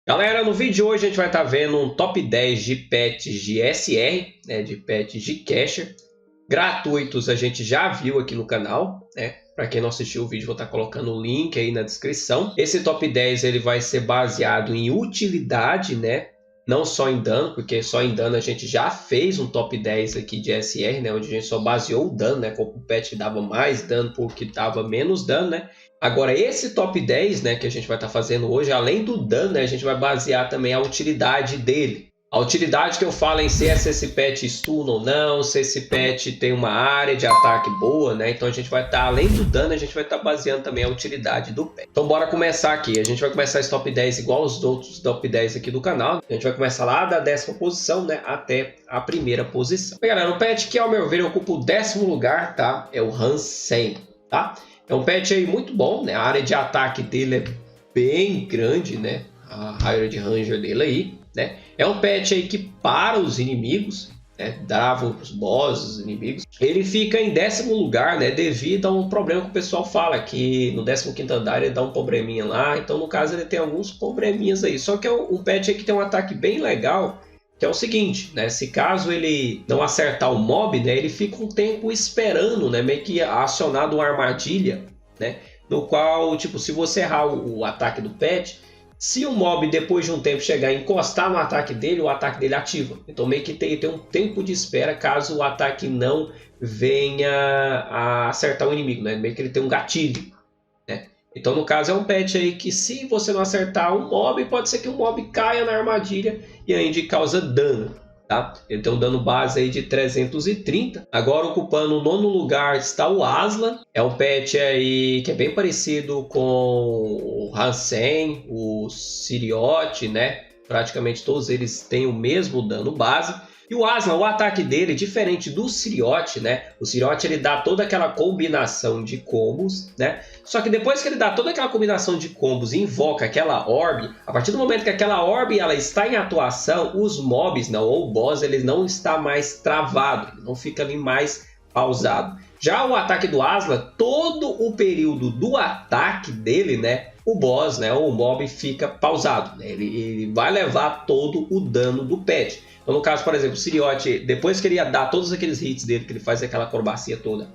Galera, no vídeo de hoje a gente vai estar vendo um top 10 de pets de SR, né, de pets de Catcher. Gratuitos a gente já viu aqui no canal, né? Para quem não assistiu o vídeo, vou estar colocando o link aí na descrição. Esse top 10 ele vai ser baseado em utilidade, né? Não só em dano, porque só em dano a gente já fez um top 10 aqui de SR, né? Onde a gente só baseou o dano, né? Como o pet que dava mais dano porque dava menos dano, né? Agora, esse top 10, né, que a gente vai estar fazendo hoje, além do dano, né, a gente vai basear também a utilidade dele. A utilidade que eu falo em si é se esse pet stun ou não, se esse pet tem uma área de ataque boa, né? Então a gente vai estar, além do dano, a gente vai estar baseando também a utilidade do pet. Então bora começar aqui. A gente vai começar esse top 10 igual os outros top 10 aqui do canal. A gente vai começar lá da 10ª posição, né, até a primeira posição. Bem, galera, o pet que, ao meu ver, ocupa o 10º lugar, tá? É o Hansen, tá? É um pet aí muito bom, né? A área de ataque dele é bem grande, né? A área de ranger dele aí, né? É um pet aí que para os inimigos, né? Dava os bosses, os inimigos. Ele fica em 10º lugar, né? Devido a um problema que o pessoal fala, que no 15º andar ele dá um probleminha lá. Então, no caso, ele tem alguns probleminhas aí. Só que é um pet aí que tem um ataque bem legal, que é o seguinte, né? Se caso ele não acertar o mob, né? Ele fica um tempo esperando, né? Meio que acionado uma armadilha, né? No qual, tipo, se você errar o ataque do pet, se o mob depois de um tempo chegar e encostar no ataque dele, o ataque dele ativa. Então meio que tem um tempo de espera caso o ataque não venha a acertar o inimigo, né? Meio que ele tem um gatilho, né? Então, no caso, é um pet aí que, se você não acertar um mob, pode ser que o mob caia na armadilha e ainda causa dano, tá? Ele tem um dano base aí de 330. Agora, ocupando o 9º lugar está o Aslan. É um pet aí que é bem parecido com o Hansen, o Siriot, né? Praticamente todos eles têm o mesmo dano base. E o Aslan, o ataque dele, diferente do Siriot, né? O Siriot ele dá toda aquela combinação de combos, né? Só que depois que ele dá toda aquela combinação de combos e invoca aquela orb, a partir do momento que aquela orb ela está em atuação, os mobs não, ou o boss, ele não está mais travado, ele não fica ali mais pausado. Já o ataque do Aslan, todo o período do ataque dele, né? O boss, né? Ou o mob fica pausado, né? Ele vai levar todo o dano do pet. Então, no caso, por exemplo, o Siriot, depois que ele ia dar todos aqueles hits dele, que ele faz aquela acrobacia toda,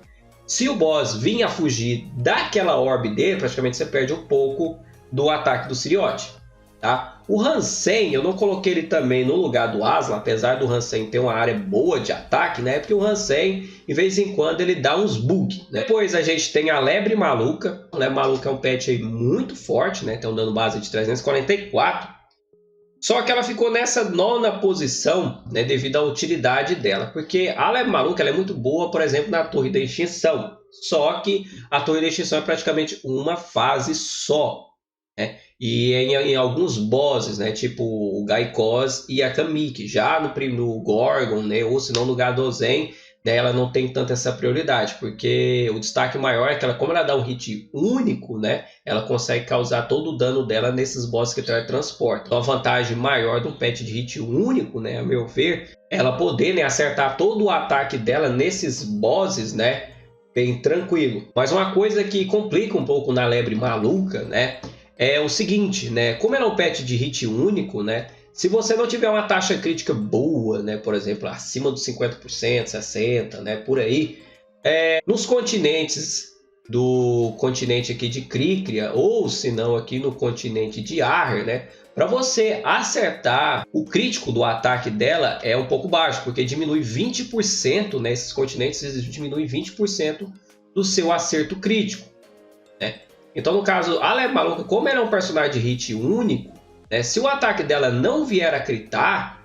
se o boss vinha a fugir daquela orb dele, praticamente você perde um pouco do ataque do Siriot, tá? O Hansen, eu não coloquei ele também no lugar do Aslan, apesar do Hansen ter uma área boa de ataque, né? Porque o Hansen, de vez em quando, ele dá uns bugs, né? Depois a gente tem a Lebre Maluca. A Lebre Maluca é um pet aí muito forte, né? Tem um dano base de 344. Só que ela ficou nessa 9ª posição, né, devido à utilidade dela. Porque a Lebre Maluca ela é muito boa, por exemplo, na Torre da Extinção. Só que a Torre da Extinção é praticamente uma fase só, né? E em alguns bosses, né, tipo o Gaikos e a Kamiki. Já no Gorgon, né, ou se não no Gadozen, né, ela não tem tanta essa prioridade, porque o destaque maior é que ela, como ela dá um hit único, né, ela consegue causar todo o dano dela nesses bosses que transporta. Então a vantagem maior de um pet de hit único, né, a meu ver, é ela poder, né, acertar todo o ataque dela nesses bosses, né, bem tranquilo. Mas uma coisa que complica um pouco na Lebre Maluca, né, é o seguinte, né, como ela é um pet de hit único, né, se você não tiver uma taxa crítica boa, né, por exemplo, acima dos 50%, 60%, né, por aí, nos continentes do continente aqui de Cricria, ou se não aqui no continente de Aher, né, para você acertar o crítico do ataque dela é um pouco baixo, porque diminui 20%, né, esses continentes diminuem 20% do seu acerto crítico, né? Então, no caso, a Lebre Maluca, como ela é um personagem de hit único, né, se o ataque dela não vier a critar,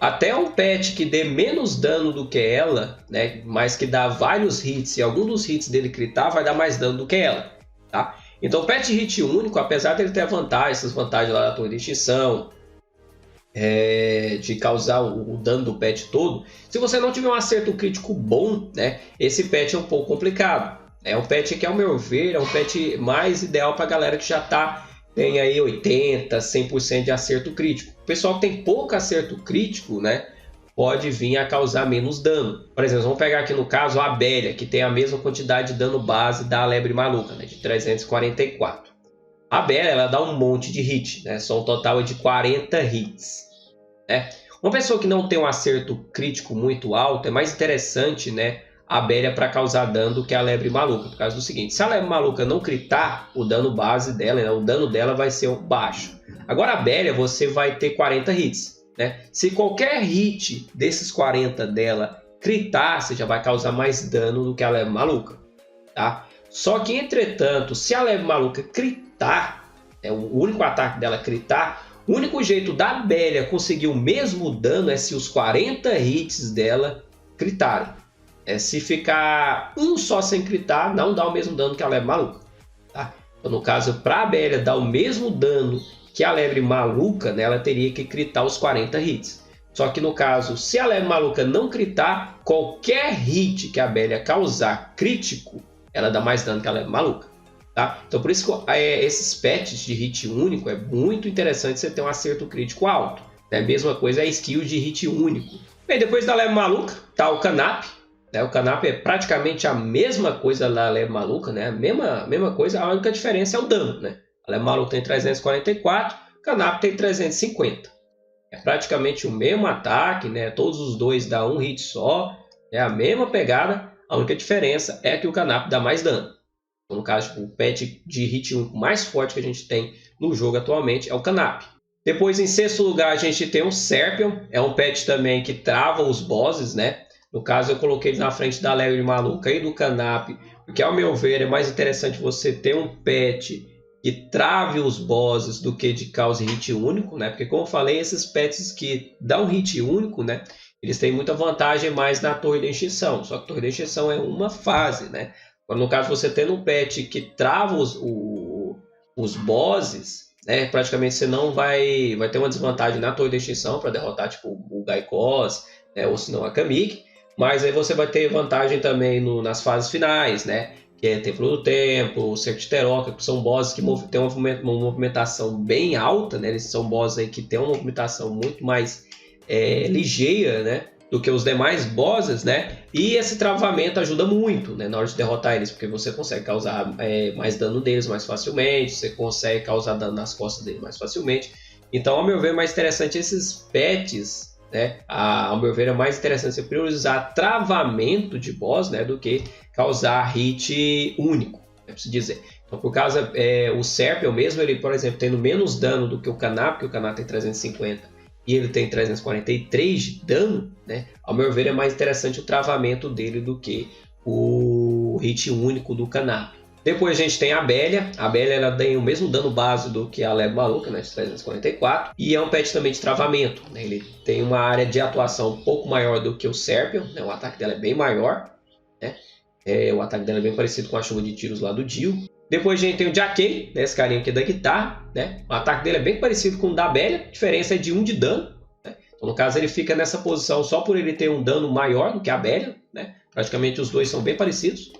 até um pet que dê menos dano do que ela, né, mas que dá vários hits e algum dos hits dele critar, vai dar mais dano do que ela, tá? Então o pet hit único, apesar dele ter essas vantagens lá da Torre de Extinção, de causar o dano do pet todo, se você não tiver um acerto crítico bom, né, esse pet é um pouco complicado. É um pet que, ao meu ver, é um pet mais ideal para a galera que já tem aí 80%, 100% de acerto crítico. O pessoal que tem pouco acerto crítico, né, pode vir a causar menos dano. Por exemplo, vamos pegar aqui no caso a Abélia, que tem a mesma quantidade de dano base da Lebre Maluca, né, de 344. A Bella, ela dá um monte de hit, né? Só um total de 40 hits, né? Uma pessoa que não tem um acerto crítico muito alto, é mais interessante, né, a Bella para causar dano do que a Lebre Maluca. Por causa do seguinte, se a Lebre Maluca não critar, o dano base dela, né, o dano dela vai ser baixo. Agora a Bella, você vai ter 40 hits, né? Se qualquer hit desses 40 dela critar, você já vai causar mais dano do que a Lebre Maluca, tá? Só que, entretanto, se a Lebre Maluca critar, o único ataque dela critar, o único jeito da Bella conseguir o mesmo dano é se os 40 hits dela critarem. Se ficar um só sem critar, não dá o mesmo dano que a Lebre Maluca, tá? Então, no caso, para a Bella dar o mesmo dano que a Lebre Maluca, né, ela teria que critar os 40 hits. Só que no caso, se a Lebre Maluca não critar, qualquer hit que a Bella causar crítico, ela dá mais dano que a Lebre Maluca. Tá? Então por isso que esses patches de hit único é muito interessante você ter um acerto crítico alto. Né? A mesma coisa é a skill de hit único. Bem, depois da Lebre Maluca tá o Canap. Né? O Canap é praticamente a mesma coisa da Lebre Maluca, né? mesma coisa, a única diferença é o dano. Né? A Lebre Maluca tem 344, o Canap tem 350. É praticamente o mesmo ataque, né? Todos os dois dão um hit só, é a mesma pegada, a única diferença é que o Canap dá mais dano. No caso, o pet de hit único mais forte que a gente tem no jogo atualmente é o Canap. Depois, em sexto lugar, a gente tem o Serpion. É um pet também que trava os bosses, né? No caso, eu coloquei ele na frente da Lebre Maluca e do Canap, porque, ao meu ver, é mais interessante você ter um pet que trave os bosses do que de cause hit único, né? Porque, como eu falei, esses pets que dão hit único, né? Eles têm muita vantagem mais na Torre de Extinção. Só que a Torre de Extinção é uma fase, né? No caso, você tendo um pet que trava os bosses, né, praticamente você não vai ter uma desvantagem na Torre de Extinção para derrotar tipo, o Gaikos, né, ou se não a Kamik. Mas aí você vai ter vantagem também nas fases finais, né, que é Templo do Tempo, o Cerco de Teroca, que são bosses que têm uma movimentação bem alta, né, eles são bosses aí que têm uma movimentação muito mais ligeira, né, do que os demais bosses, né? E esse travamento ajuda muito, né, na hora de derrotar eles, porque você consegue causar mais dano deles mais facilmente, você consegue causar dano nas costas deles mais facilmente. Então, ao meu ver, é mais interessante esses pets, né? Ao meu ver, é mais interessante você priorizar travamento de boss, né, do que causar hit único, é preciso dizer. Então, por causa, o Serpion mesmo, ele, por exemplo, tendo menos dano do que o Canap, porque o Canap tem 350 e ele tem 343 de dano, né? Ao meu ver, é mais interessante o travamento dele do que o hit único do Canap. Depois a gente tem a Bella. A Bella ela tem o mesmo dano base do que a Lebre Maluca, né, de 344. E é um pet também de travamento. Né? Ele tem uma área de atuação um pouco maior do que o Serpion. Né? O ataque dela é bem maior. Né? O ataque dela é bem parecido com a chuva de tiros lá do Dio. Depois a gente tem o Jacquet, né, esse carinha aqui da guitarra. Né? O ataque dele é bem parecido com o da Bella. A diferença é de 1 de dano. Né? Então, no caso, ele fica nessa posição só por ele ter um dano maior do que a Bella. Né? Praticamente os dois são bem parecidos.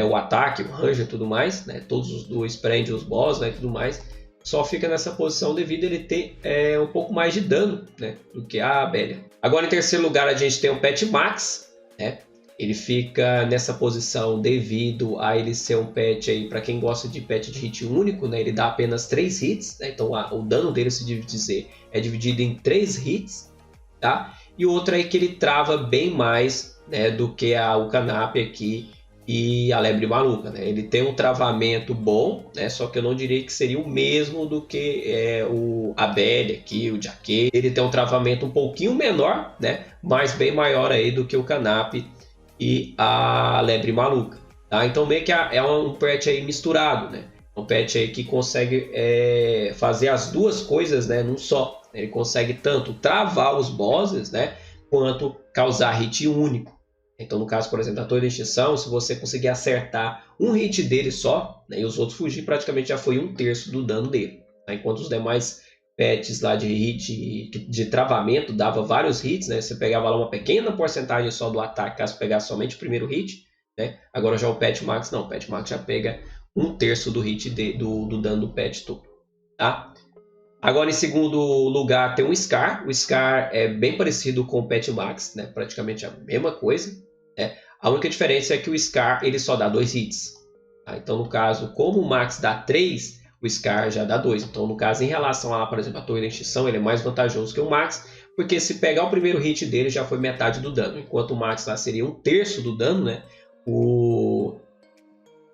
O ataque, o range e tudo mais, né? Todos os dois prendem os boss, né? E tudo mais. Só fica nessa posição devido a ele ter um pouco mais de dano, né? Do que a Bella. Agora, em terceiro lugar, a gente tem o Pet Max, né? Ele fica nessa posição devido a ele ser um pet aí, para quem gosta de pet de hit único, né? Ele dá apenas 3 hits, né? Então o dano dele, se dizer, é dividido em 3 hits, tá? E outro é que ele trava bem mais, né, do que o Canap aqui e a Lebre Maluca, né? Ele tem um travamento bom, né? Só que eu não diria que seria o mesmo do que a Bella aqui, o Jacquet. Ele tem um travamento um pouquinho menor, né? Mas bem maior aí do que o Canap e a Lebre Maluca, tá? Então meio que é um pet aí misturado, né? Um pet aí que consegue fazer as duas coisas, né, num só. Ele consegue tanto travar os bosses, né, quanto causar hit único. Então, no caso, por exemplo, da Torre de Extinção, se você conseguir acertar um hit dele só, né, e os outros fugir, praticamente já foi 1/3 do dano dele. Tá? Enquanto os demais pets lá de hit, de travamento, dava vários hits, né? Você pegava lá uma pequena porcentagem só do ataque, caso pegasse somente o primeiro hit, né? Agora já o Pet Max não, o Pet Max já pega 1/3 do hit do dano do pet todo, tá? Agora, em segundo lugar, tem o Scar. O Scar é bem parecido com o Pet Max, né? Praticamente a mesma coisa, né? A única diferença é que o Scar ele só dá 2 hits. Tá? Então, no caso, como o Max dá 3, o Scar já dá 2. Então, no caso, em relação a, por exemplo, a Torre da Extinção, ele é mais vantajoso que o Max, porque se pegar o primeiro hit dele, já foi metade do dano. Enquanto o Max lá seria 1/3 do dano, né? O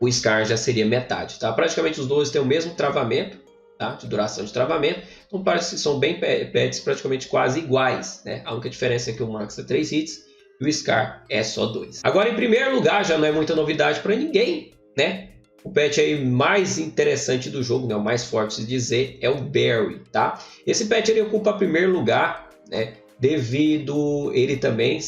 Scar já seria metade. Tá? Praticamente os dois têm o mesmo travamento, tá? De duração de travamento. Então, parece que são bem pets praticamente quase iguais. Né? A única diferença é que o Max é 3 hits e o Scar é só 2. Agora, em primeiro lugar, já não é muita novidade para ninguém, né? O pet aí mais interessante do jogo, né? O mais forte de dizer, é o Barry, tá? Esse pet ele ocupa primeiro lugar, né? Devido ele também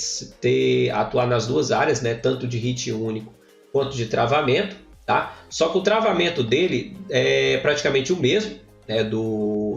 atuar nas duas áreas, né? Tanto de hit único quanto de travamento, tá? Só que o travamento dele é praticamente o mesmo, né?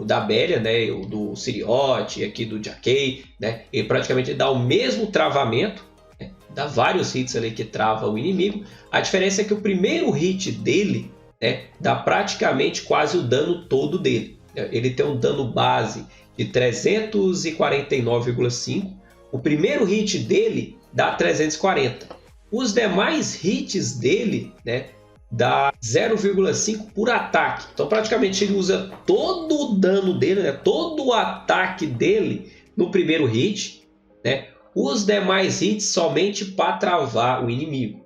Da Bélia, né? Do Siriote, aqui do Jackey, né? Ele praticamente dá o mesmo travamento, né? Dá vários hits ali que trava o inimigo. A diferença é que o primeiro hit dele, né? Dá praticamente quase o dano todo dele. Ele tem um dano base de 349,5. O primeiro hit dele dá 340. Os demais hits dele, né, dá 0,5 por ataque. Então, praticamente, ele usa todo o dano dele, né, todo o ataque dele no primeiro hit. Né, os demais hits somente para travar o inimigo.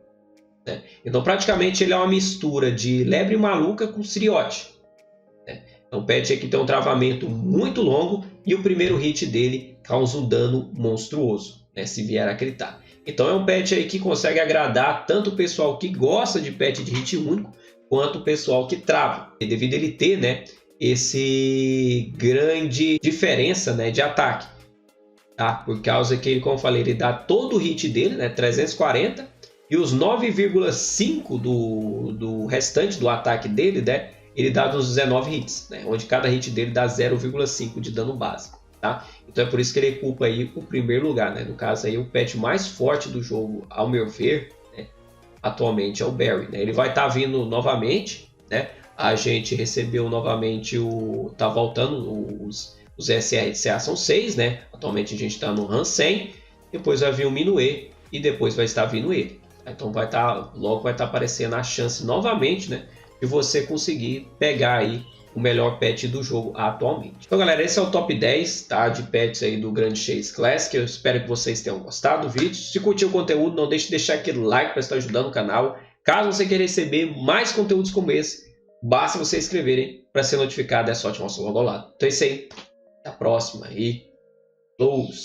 Né. Então, praticamente, ele é uma mistura de Lebre Maluca com Siriote. Né. Então, o pet aqui tem um travamento muito longo e o primeiro hit dele causa um dano monstruoso, né, se vier a gritar. Então é um pet aí que consegue agradar tanto o pessoal que gosta de pet de hit único, quanto o pessoal que trava. E devido a ele ter, né, esse grande diferença, né, de ataque. Tá? Por causa que, como eu falei, ele dá todo o hit dele, né, 340, e os 9,5 do restante do ataque dele, né, ele dá nos 19 hits, né, onde cada hit dele dá 0,5 de dano base. Tá? Então é por isso que ele ocupa aí o primeiro lugar, né? No caso aí o pet mais forte do jogo, ao meu ver, né? Atualmente é o Barry, né? Ele vai estar vindo novamente, né? A gente recebeu novamente tá voltando os SRCA são 6, né? Atualmente a gente está no RAM 100, depois vai vir o Minue e depois vai estar vindo ele. Então logo vai estar aparecendo a chance novamente, né? De você conseguir pegar aí o melhor pet do jogo atualmente. Então, galera, esse é o top 10, tá, de pets aí do Grand Chase Classic. Eu espero que vocês tenham gostado do vídeo. Se curtiu o conteúdo, não deixe de deixar aquele like para estar ajudando o canal. Caso você queira receber mais conteúdos como esse, basta você inscreverem para ser notificado. É só ativar o seu logo ao lado. Então é isso aí. Até a próxima e close.